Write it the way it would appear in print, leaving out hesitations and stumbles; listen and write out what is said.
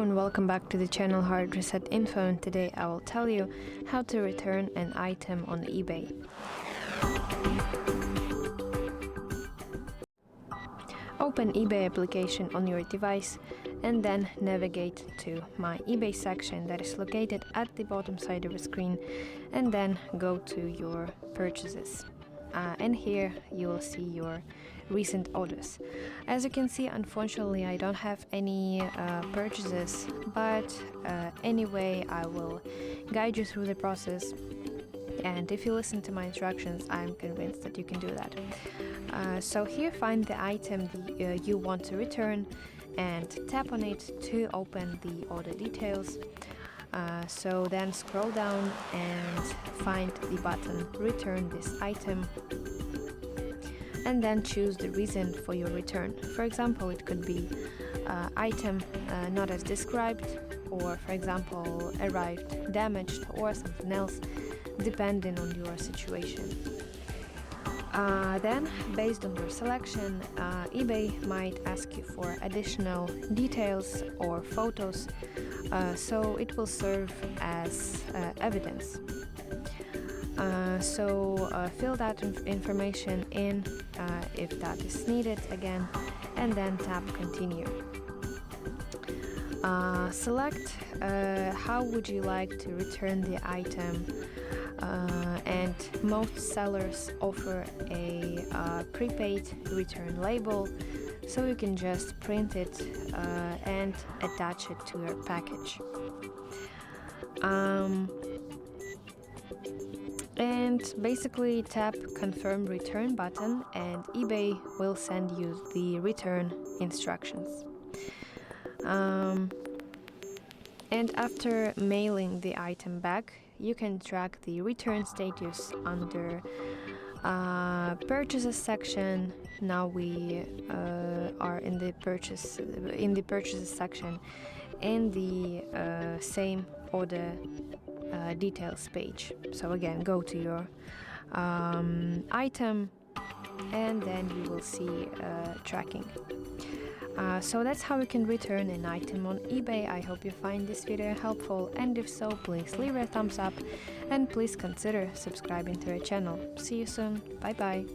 Hello and welcome back to the channel HardReset.Info, and today I will tell you how to return an item on eBay. Open eBay application on your device and then navigate to My eBay section that is located at the bottom side of the screen, and then go to your purchases. And here you will see your recent orders. As you can see, unfortunately I don't have any purchases, but anyway I will guide you through the process, and if you listen to my instructions I'm convinced that you can do that. So here find the item you want to return and tap on it to open the order details. So then scroll down and find the button Return this item, and then choose the reason for your return. For example, it could be item not as described, or for example arrived damaged, or something else, depending on your situation. Then, based on your selection, eBay might ask you for additional details or photos, so it will serve as evidence. Fill that information in if that is needed again, and then tap Continue. Select how would you like to return the item, and most sellers offer a prepaid return label, so you can just print it and attach it to your package. And basically tap Confirm Return button, and eBay will send you the return instructions. And after mailing the item back, you can track the return status under Purchases section. Now we are in the Purchases section in the same order details page. So again, go to your item, and then you will see tracking. So that's how you can return an item on eBay. I hope you find this video helpful, and if so, please leave a thumbs up and please consider subscribing to our channel. See you soon. Bye bye.